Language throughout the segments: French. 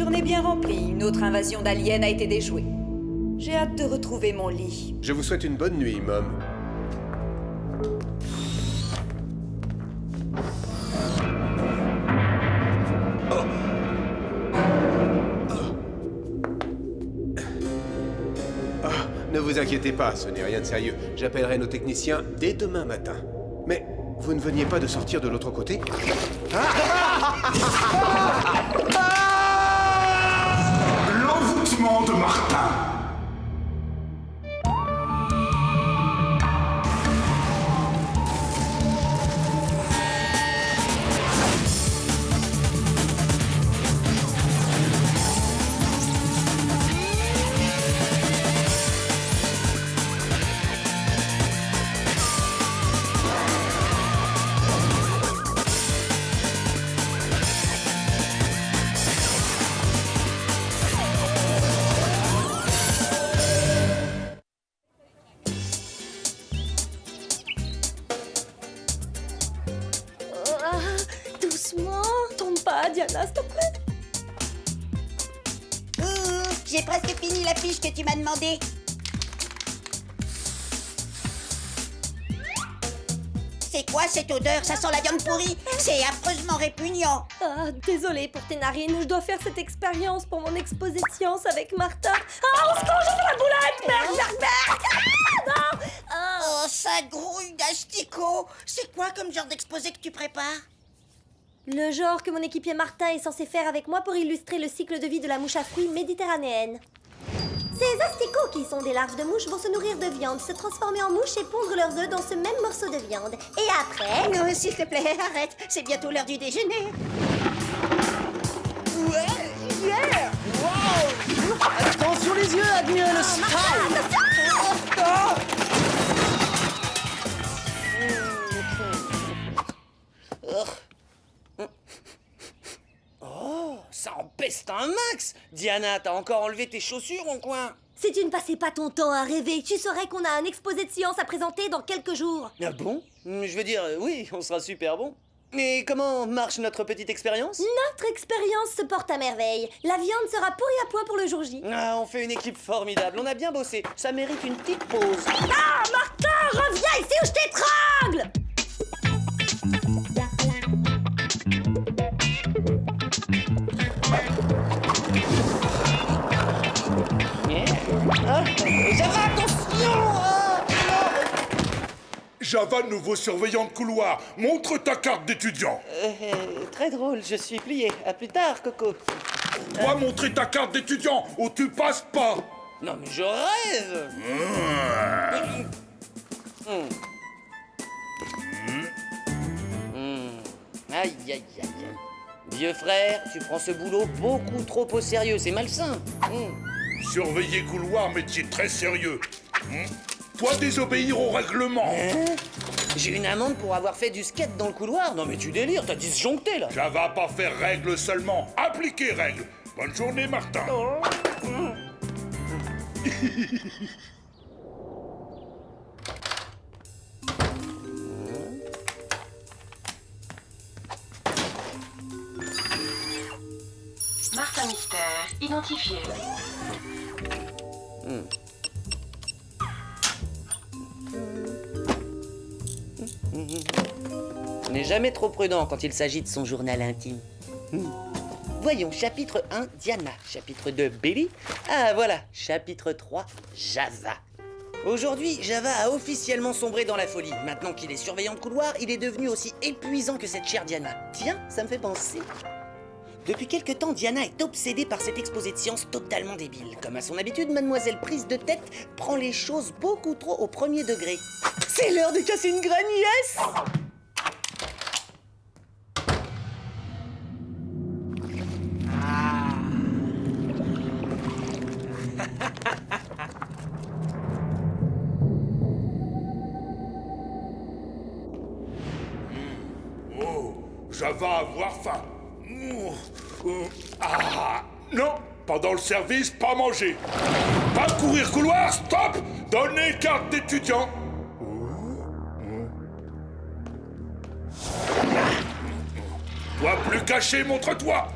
journée bien remplie. Une autre invasion d'aliens a été déjouée. J'ai hâte de retrouver mon lit. Je vous souhaite une bonne nuit, Mom. Ne vous inquiétez pas, ce n'est rien de sérieux. J'appellerai nos techniciens dès demain matin. Mais vous ne veniez pas de sortir de l'autre côté? L'envoûtement de Martin. Doucement, tombe pas, Diana, s'il te plaît. J'ai presque fini la fiche que tu m'as demandé. C'est quoi cette odeur? Ça sent la viande pourrie. C'est affreusement répugnant. Ah, désolée pour tes narines, je dois faire cette expérience pour mon exposition avec Martha. Ah, on se court, j'ai fait la boulette! Merde, merde, merde! Ah, non! Ah. Oh, ça grouille d'asticots. C'est quoi comme genre d'exposé que tu prépares? Le genre que mon équipier Martin est censé faire avec moi pour illustrer le cycle de vie de la mouche à fruits méditerranéenne. Ces asticots, qui sont des larves de mouches, vont se nourrir de viande, se transformer en mouches et pondre leurs œufs dans ce même morceau de viande. Et après... Non, s'il te plaît, arrête. C'est bientôt l'heure du déjeuner. Ouais, yeah! Wow! Attention les yeux, Admiral Style! Oh, ça empeste un max! Diana, t'as encore enlevé tes chaussures en coin? Si tu ne passais pas ton temps à rêver, tu saurais qu'on a un exposé de science à présenter dans quelques jours. Ah bon? Je veux dire, oui, on sera super bon. Mais comment marche notre petite expérience? Notre expérience se porte à merveille. La viande sera pourrie à point pour le jour J. Ah, on fait une équipe formidable, on a bien bossé. Ça mérite une petite pause. Ah, Martin, reviens ici ou je t'étrangle! Ah, Java, attention! Ah, non. Java, nouveau surveillant de couloir. Montre ta carte d'étudiant. Très drôle, je suis plié. À plus tard, Coco. Va montrer ta carte d'étudiant ou tu passes pas. Non, mais je rêve! Aïe, aïe, aïe, aïe. Vieux frère, tu prends ce boulot beaucoup trop au sérieux, c'est malsain. Surveiller couloir, métier très sérieux. Toi, désobéir au règlement. J'ai une amende pour avoir fait du skate dans le couloir? Non mais tu délires, t'as disjoncté là. Java, pas faire règle seulement. Appliquer règle. Bonne journée, Martin. Martin Mystère, identifié. On n'est jamais trop prudent quand il s'agit de son journal intime. Voyons, chapitre 1, Diana. Chapitre 2, Billy. Ah, voilà. Chapitre 3, Java. Aujourd'hui, Java a officiellement sombré dans la folie. Maintenant qu'il est surveillant de couloir, il est devenu aussi épuisant que cette chère Diana. Tiens, ça me fait penser. Depuis quelque temps, Diana est obsédée par cet exposé de science totalement débile. Comme à son habitude, mademoiselle prise de tête prend les choses beaucoup trop au premier degré. C'est l'heure de casser une graine, yes! Java avoir faim. Ah, non, pendant le service, pas manger. Pas courir couloir, stop. Donnez carte d'étudiant. Toi plus caché, montre-toi.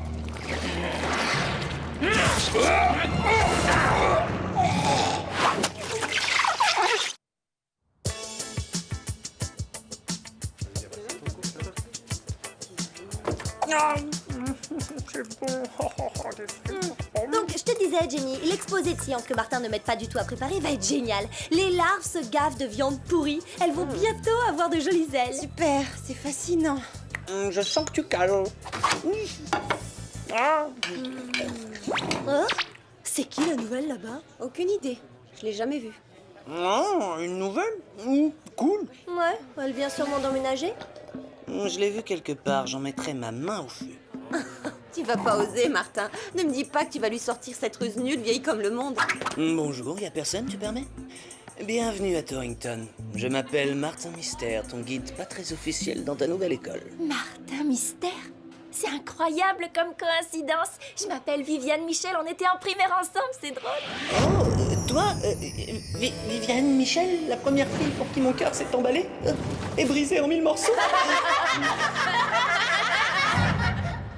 Donc, je te disais, Jenny, l'exposé de science que Martin ne m'aide pas du tout à préparer va être génial. Les larves se gavent de viande pourrie. Elles vont bientôt avoir de jolies ailes. Super, c'est fascinant. Je sens que tu cales. Oh, c'est qui la nouvelle là-bas? Aucune idée. Je l'ai jamais vue. Oh, une nouvelle? Cool. Ouais, elle vient sûrement d'emménager. Je l'ai vue quelque part, j'en mettrai ma main au feu. Tu vas pas oser, Martin. Ne me dis pas que tu vas lui sortir cette ruse nulle, vieille comme le monde. Bonjour, y a personne, tu permets? Bienvenue à Torrington. Je m'appelle Martin Mystère, ton guide pas très officiel dans ta nouvelle école. Martin Mystère? C'est incroyable comme coïncidence. Je m'appelle Viviane Michel, on était en primaire ensemble, c'est drôle. Oh, toi, Viviane Michel, la première fille pour qui mon cœur s'est emballé et brisé en 1000 morceaux.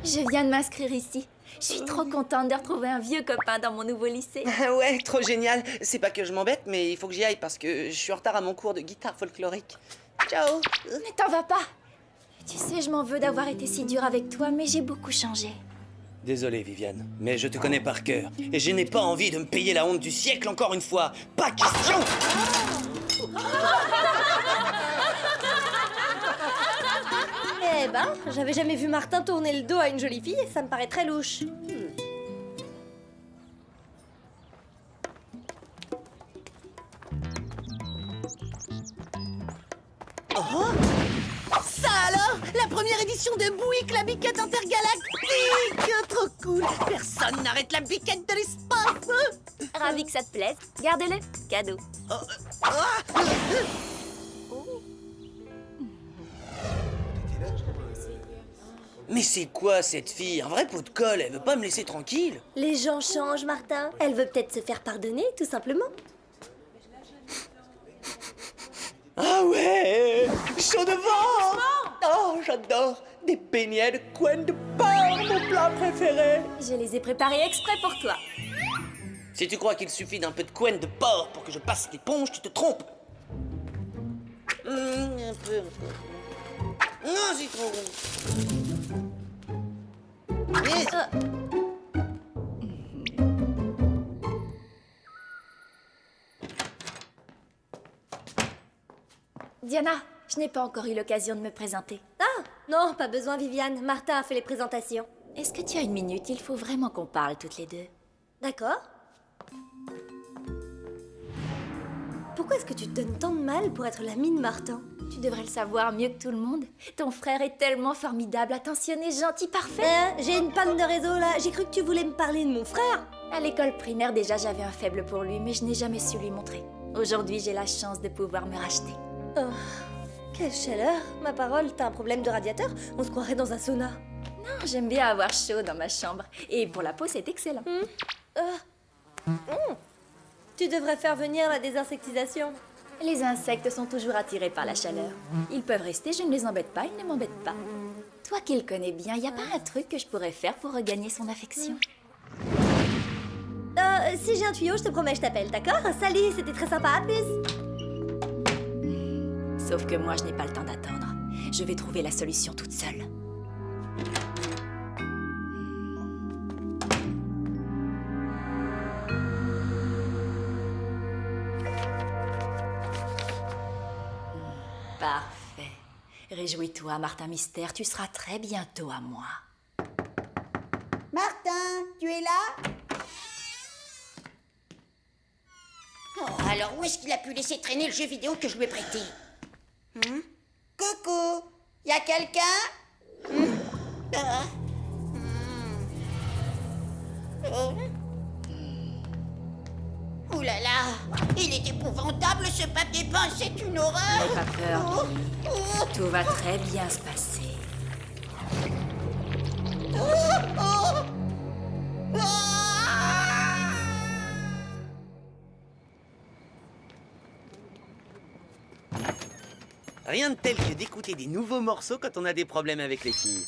Je viens de m'inscrire ici. Je suis trop contente de retrouver un vieux copain dans mon nouveau lycée. Ah ouais, trop génial. C'est pas que je m'embête, mais il faut que j'y aille parce que je suis en retard à mon cours de guitare folklorique. Ciao. Ne t'en va pas. Tu sais, je m'en veux d'avoir été si dure avec toi, mais j'ai beaucoup changé. Désolé, Viviane, mais je te connais par cœur. Et je n'ai pas envie de me payer la honte du siècle encore une fois. Pas question. Eh ben, j'avais jamais vu Martin tourner le dos à une jolie fille, ça me paraît très louche. Ça alors? La première édition de Buick, la biquette intergalactique! Trop cool! Personne n'arrête la biquette de l'espace! Ravi que ça te plaise. Garde-le. Cadeau. Mais c'est quoi cette fille? Un vrai pot de colle, elle veut pas me laisser tranquille. Les gens changent, Martin. Elle veut peut-être se faire pardonner, tout simplement. Ah ouais, chaud de vent. Oh, j'adore. Des beignets de couenne de porc, mon plat préféré. Je les ai préparés exprès pour toi. Si tu crois qu'il suffit d'un peu de couenne de porc pour que je passe l'éponge, tu te trompes. Un peu. Non, c'est trop. Yes. Diana, je n'ai pas encore eu l'occasion de me présenter. Ah, non, pas besoin, Viviane. Martin a fait les présentations. Est-ce que tu as une minute? Il faut vraiment qu'on parle toutes les deux. D'accord. Pourquoi est-ce que tu te donnes tant de mal pour être l'amie de Martin? Tu devrais le savoir mieux que tout le monde. Ton frère est tellement formidable, attentionné, gentil, parfait. J'ai une panne de réseau là. J'ai cru que tu voulais me parler de mon frère. À l'école primaire, déjà, j'avais un faible pour lui, mais je n'ai jamais su lui montrer. Aujourd'hui, j'ai la chance de pouvoir me racheter. Oh, quelle chaleur. Ma parole, t'as un problème de radiateur? On se croirait dans un sauna. Non, j'aime bien avoir chaud dans ma chambre. Et pour la peau, c'est excellent. Tu devrais faire venir la désinsectisation. Les insectes sont toujours attirés par la chaleur. Ils peuvent rester, je ne les embête pas, ils ne m'embêtent pas. Toi qui le connais bien, y a pas un truc que je pourrais faire pour regagner son affection? Si j'ai un tuyau, je te promets, je t'appelle, d'accord? Salut, c'était très sympa, à plus. Sauf que moi, je n'ai pas le temps d'attendre. Je vais trouver la solution toute seule. Parfait. Réjouis-toi, Martin Mystère, tu seras très bientôt à moi. Martin, tu es là? Oh, alors où est-ce qu'il a pu laisser traîner le jeu vidéo que je lui ai prêté? Coucou, y a quelqu'un? Ouh là là, il est épouvantable ce papier peint, c'est une horreur. N'aie pas peur, Billy. Tout va très bien se passer. Rien de tel que d'écouter des nouveaux morceaux quand on a des problèmes avec les filles.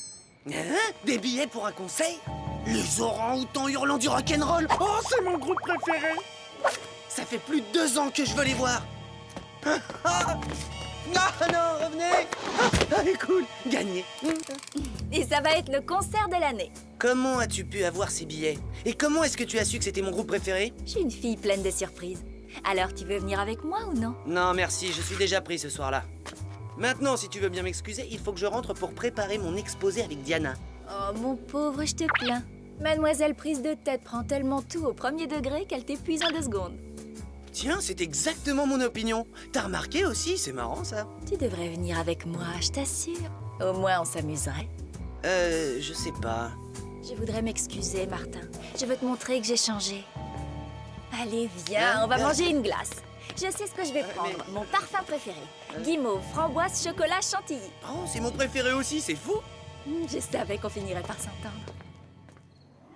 Hein? Des billets pour un conseil? Les orang-outans hurlants du rock'n'roll. Oh, c'est mon groupe préféré. Ça fait plus de 2 ans que je veux les voir. Ah non, revenez. Cool, gagné. Et ça va être le concert de l'année. Comment as-tu pu avoir ces billets? Et comment est-ce que tu as su que c'était mon groupe préféré? Je suis une fille pleine de surprises. Alors, tu veux venir avec moi ou non? Non, merci, je suis déjà pris ce soir-là. Maintenant, si tu veux bien m'excuser, il faut que je rentre pour préparer mon exposé avec Diana. Oh, mon pauvre, je te plains. Mademoiselle prise de tête prend tellement tout au premier degré qu'elle t'épuise en 2 secondes. Tiens, c'est exactement mon opinion. T'as remarqué aussi, c'est marrant ça. Tu devrais venir avec moi, je t'assure. Au moins, on s'amuserait. Je sais pas. Je voudrais m'excuser, Martin. Je veux te montrer que j'ai changé. Allez, viens, on va manger une glace. Je sais ce que je vais prendre. Mon parfum préféré. Guimauve, framboise, chocolat, chantilly. Oh, c'est mon préféré aussi, c'est fou. Je savais qu'on finirait par s'entendre.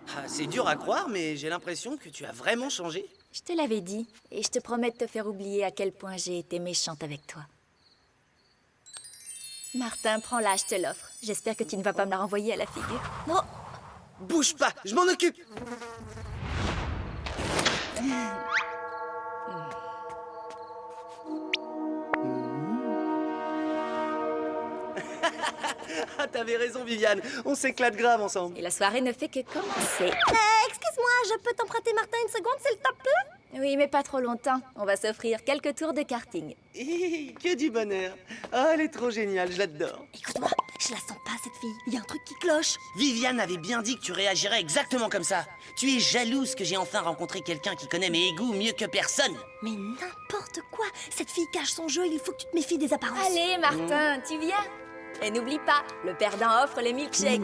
Ah, c'est dur à croire, mais j'ai l'impression que tu as vraiment changé. Je te l'avais dit, et je te promets de te faire oublier à quel point j'ai été méchante avec toi. Martin, prends-la, je te l'offre. J'espère que tu ne vas pas me la renvoyer à la figure. Non. Bouge pas, je m'en occupe. Ah, t'avais raison, Viviane. On s'éclate grave ensemble. Et la soirée ne fait que commencer. Excuse-moi, je peux t'emprunter Martin une seconde, s'il te plaît? Oui, mais pas trop longtemps. On va s'offrir quelques tours de karting. Que du bonheur. Ah, elle est trop géniale, je l'adore. Écoute-moi, je la sens pas, cette fille. Il y a un truc qui cloche. Viviane avait bien dit que tu réagirais exactement comme ça. Tu es jalouse que j'ai enfin rencontré quelqu'un qui connaît mes égouts mieux que personne. Mais n'importe quoi. Cette fille cache son jeu, il faut que tu te méfies des apparences. Allez, Martin, tu viens? Et n'oublie pas, le perdant offre les milkshakes.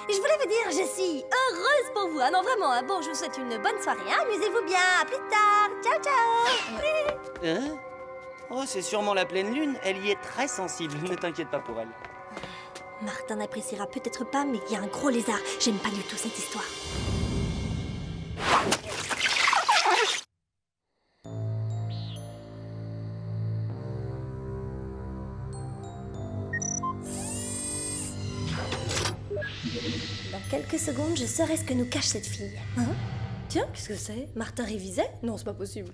Je voulais vous dire, je suis heureuse pour vous. Ah non, vraiment. Hein. Bon, je vous souhaite une bonne soirée. Hein. Amusez-vous bien. À plus tard. Ciao, ciao. Hein? Oh, c'est sûrement la pleine lune. Elle y est très sensible. Ne t'inquiète pas pour elle. Martin n'appréciera peut-être pas, mais il y a un gros lézard. J'aime pas du tout cette histoire. Dans quelques secondes, je saurai ce que nous cache cette fille. Hein? Tiens, qu'est-ce que c'est? Martin révisait? Non, c'est pas possible.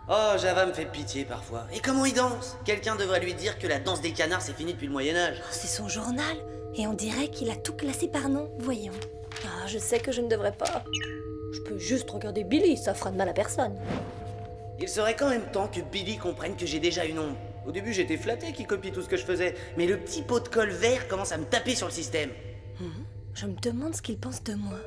Oh, Java me fait pitié parfois. Et comment il danse? Quelqu'un devrait lui dire que la danse des canards, c'est fini depuis le Moyen-Âge. Oh, c'est son journal. Et on dirait qu'il a tout classé par nom. Voyons. Ah, je sais que je ne devrais pas. Je peux juste regarder Billy, ça fera de mal à personne. Il serait quand même temps que Billy comprenne que j'ai déjà une ombre. Au début, j'étais flatté qu'il copie tout ce que je faisais, mais le petit pot de colle vert commence à me taper sur le système. Je me demande ce qu'il pense de moi.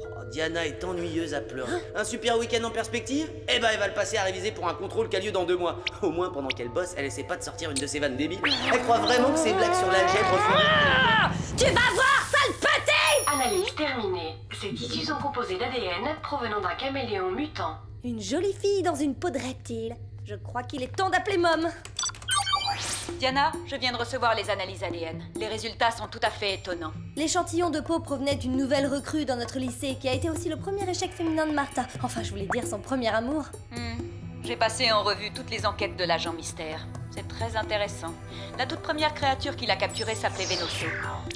Oh, Diana est ennuyeuse à pleurer. Un super week-end en perspective? Eh ben, elle va le passer à réviser pour un contrôle qui a lieu dans 2 mois. Au moins, pendant qu'elle bosse, elle essaie pas de sortir une de ses vannes débiles. Elle croit vraiment que ses blagues sur l'algèbre font... Tu vas voir, sale petit! Analyse terminée. Ces tissus sont composés d'ADN provenant d'un caméléon mutant. Une jolie fille dans une peau de reptile. Je crois qu'il est temps d'appeler Mom. Diana, je viens de recevoir les analyses ADN. Les résultats sont tout à fait étonnants. L'échantillon de peau provenait d'une nouvelle recrue dans notre lycée qui a été aussi le premier échec féminin de Martha. Enfin, je voulais dire son premier amour. J'ai passé en revue toutes les enquêtes de l'agent mystère. C'est très intéressant. La toute première créature qu'il a capturée s'appelait Venoso.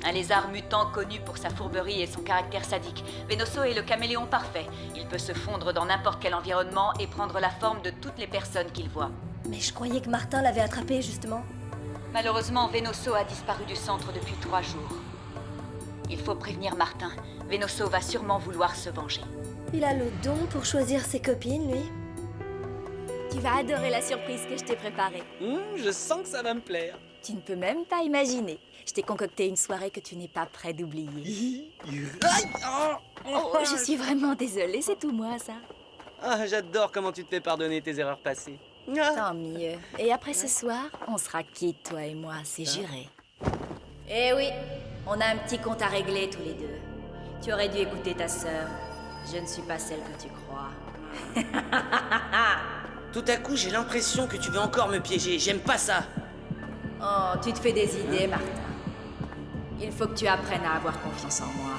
Un lézard mutant connu pour sa fourberie et son caractère sadique. Venoso est le caméléon parfait. Il peut se fondre dans n'importe quel environnement et prendre la forme de toutes les personnes qu'il voit. Mais je croyais que Martin l'avait attrapé, justement. Malheureusement, Venoso a disparu du centre depuis 3 jours. Il faut prévenir Martin. Venoso va sûrement vouloir se venger. Il a le don pour choisir ses copines, lui. Tu vas adorer la surprise que je t'ai préparée. je sens que ça va me plaire. Tu ne peux même pas imaginer. Je t'ai concocté une soirée que tu n'es pas prêt d'oublier. Oh, je suis vraiment désolée, c'est tout moi, ça. Ah, j'adore comment tu te fais pardonner tes erreurs passées. Tant mieux. Et après ce soir, on sera quittes, toi et moi, c'est juré. Eh oui, on a un petit compte à régler tous les deux. Tu aurais dû écouter ta sœur. Je ne suis pas celle que tu crois. Tout à coup, j'ai l'impression que tu veux encore me piéger. J'aime pas ça. Oh, tu te fais des idées, Martin. Il faut que tu apprennes à avoir confiance en moi.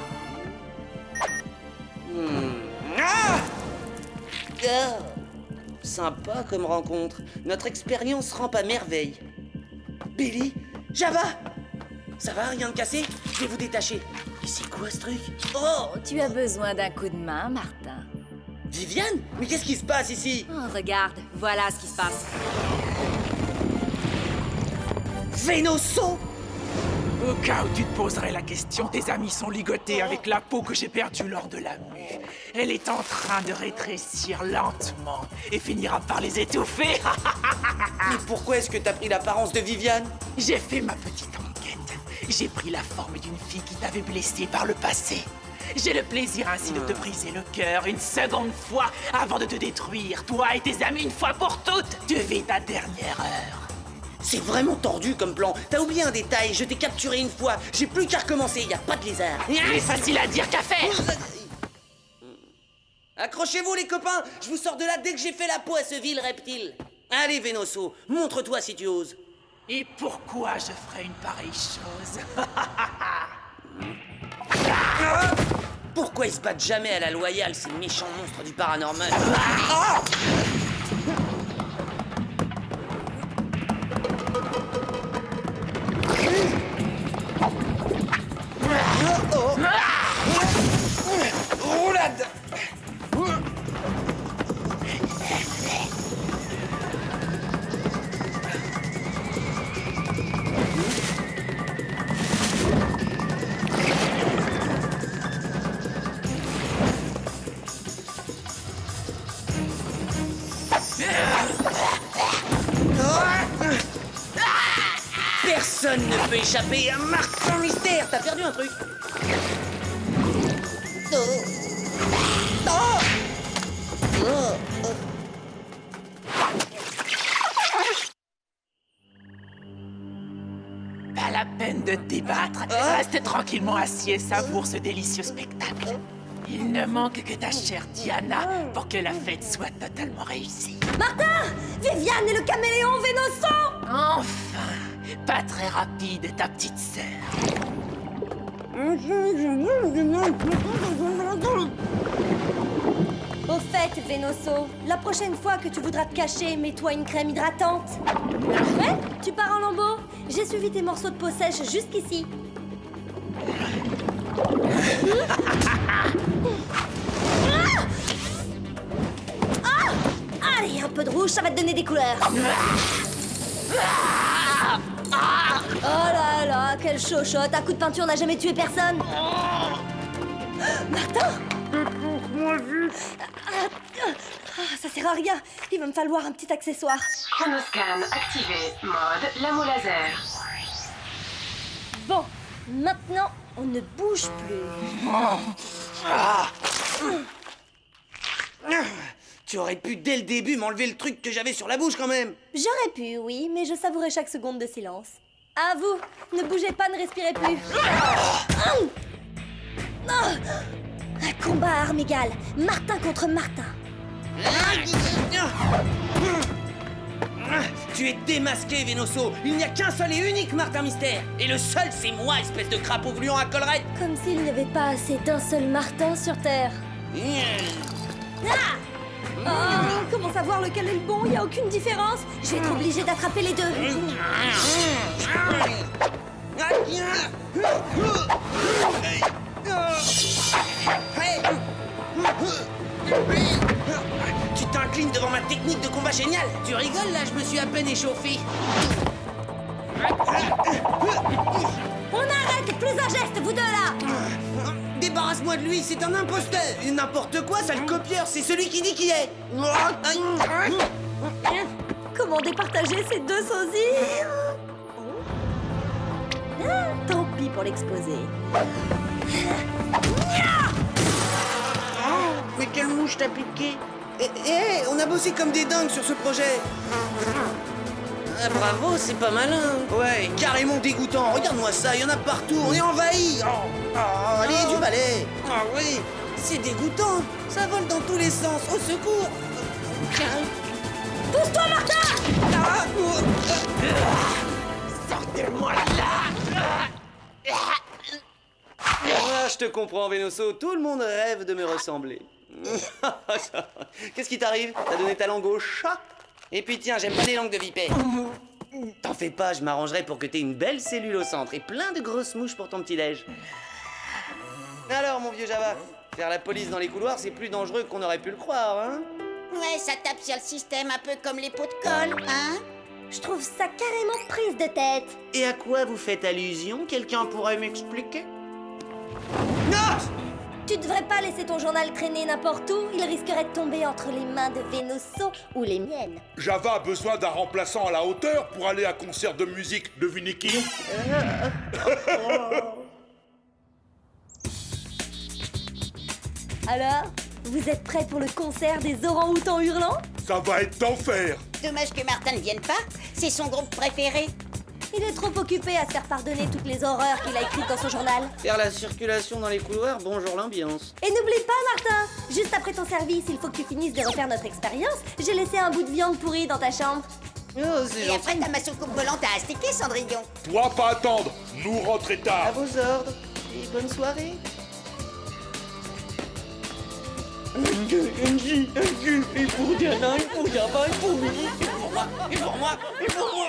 Sympa comme rencontre. Notre expérience rampe à merveille. Billy, Java, ça va, rien de cassé? Je vais vous détacher. Et c'est quoi ce truc? Oh, Tu as besoin d'un coup de main, Martin. Viviane? Mais qu'est-ce qui se passe ici? Oh, regarde, voilà ce qui se passe. Vénoso! Au cas où tu te poserais la question, tes amis sont ligotés avec la peau que j'ai perdue lors de la mue. Elle est en train de rétrécir lentement et finira par les étouffer. Mais pourquoi est-ce que t'as pris l'apparence de Viviane? J'ai fait ma petite enquête. J'ai pris la forme d'une fille qui t'avait blessé par le passé. J'ai le plaisir ainsi de te briser le cœur une seconde fois avant de te détruire, toi et tes amis, une fois pour toutes. Tu vis ta dernière heure. C'est vraiment tordu comme plan. T'as oublié un détail, je t'ai capturé une fois. J'ai plus qu'à recommencer, y a pas de lézard. C'est facile à dire qu'à faire. Accrochez-vous les copains, je vous sors de là dès que j'ai fait la peau à ce vil reptile. Allez Vénoso, montre-toi si tu oses. Et pourquoi je ferais une pareille chose? Pourquoi ils se battent jamais à la loyale, ces méchants monstres du paranormal? Roulade! Personne ne peut échapper à Martin Mystère. T'as perdu un truc. Pas la peine de te débattre. Reste tranquillement assis et savoure ce délicieux spectacle. Il ne manque que ta chère Diana pour que la fête soit totalement réussie. Martin! Viviane et le caméléon Vénoso! Enfin! Pas très rapide, ta petite sœur. Au fait, Vénoso, la prochaine fois que tu voudras te cacher, mets-toi une crème hydratante. Ouais, tu pars en lambeaux? J'ai suivi tes morceaux de peau sèche jusqu'ici. Allez, un peu de rouge, ça va te donner des couleurs. Oh là là, quelle chochotte! À coup de peinture n'a jamais tué personne! Martin! Ça sert à rien! Il va me falloir un petit accessoire. Chronoscan activé. Mode lamo laser. Bon, maintenant, on ne bouge plus. Tu aurais pu dès le début m'enlever le truc que j'avais sur la bouche quand même. J'aurais pu, oui, mais je savourais chaque seconde de silence. À vous, ne bougez pas, ne respirez plus. Un combat à armes égales, Martin contre Martin. Tu es démasqué, Vénoso. Il n'y a qu'un seul et unique Martin Mystère. Et le seul, c'est moi, espèce de crapaud gluant à collerette. Comme s'il n'y avait pas assez d'un seul Martin sur Terre. Comment savoir lequel est le bon? Il n'y a aucune différence. Je vais être obligée d'attraper les deux. Tu t'inclines devant ma technique de combat géniale? Tu rigoles là, je me suis à peine échauffé. On arrête, plus un geste, vous deux là. Débarrasse-moi de lui, c'est un imposteur. N'importe quoi, sale copieur, c'est celui qui dit qui est. Comment départager ces deux sosies? Tant pis pour l'exposer. Mais quelle mouche t'a piqué? On a bossé comme des dingues sur ce projet. Ah, bravo, c'est pas malin. Ouais, carrément dégoûtant. Regarde-moi ça, il y en a partout, on est envahi. Allez, du balai. Ah oui, c'est dégoûtant. Ça vole dans tous les sens. Au secours. Pousse-toi, Martin! Sortez-moi là! Je te comprends, Vénoso. Tout le monde rêve de me ressembler. Qu'est-ce qui t'arrive? T'as donné ta langue au chat? Et puis tiens, j'aime pas les langues de vipère. T'en fais pas, je m'arrangerai pour que t'aies une belle cellule au centre et plein de grosses mouches pour ton petit-déj. Alors, mon vieux Java, faire la police dans les couloirs, c'est plus dangereux qu'on aurait pu le croire, hein? Ouais, ça tape sur le système un peu comme les pots de colle, hein? Je trouve ça carrément prise de tête. Et à quoi vous faites allusion? Quelqu'un pourrait m'expliquer? Non! Tu devrais pas laisser ton journal traîner n'importe où. Il risquerait de tomber entre les mains de Vénosso ou les miennes. Java a besoin d'un remplaçant à la hauteur pour aller à concert de musique. Devinez qui? Alors, vous êtes prêts pour le concert des orang-outans hurlants? Ça va être d'enfer. Dommage que Martin ne vienne pas, c'est son groupe préféré. Il est trop occupé à se faire pardonner toutes les horreurs qu'il a écrites dans son journal. Faire la circulation dans les couloirs, bonjour l'ambiance. Et n'oublie pas, Martin, juste après ton service, il faut que tu finisses de refaire notre expérience. J'ai laissé un bout de viande pourrie dans ta chambre. Oh, c'est Et gentil. après, t'as ma soucoupe volante à astiquer, Cendrillon. Toi, pas attendre. Nous rentrer À tard. vos ordres. Et bonne soirée. Un gueule, et pour Diana, et pour Java, et pour lui, et pour moi, et pour moi, et pour moi.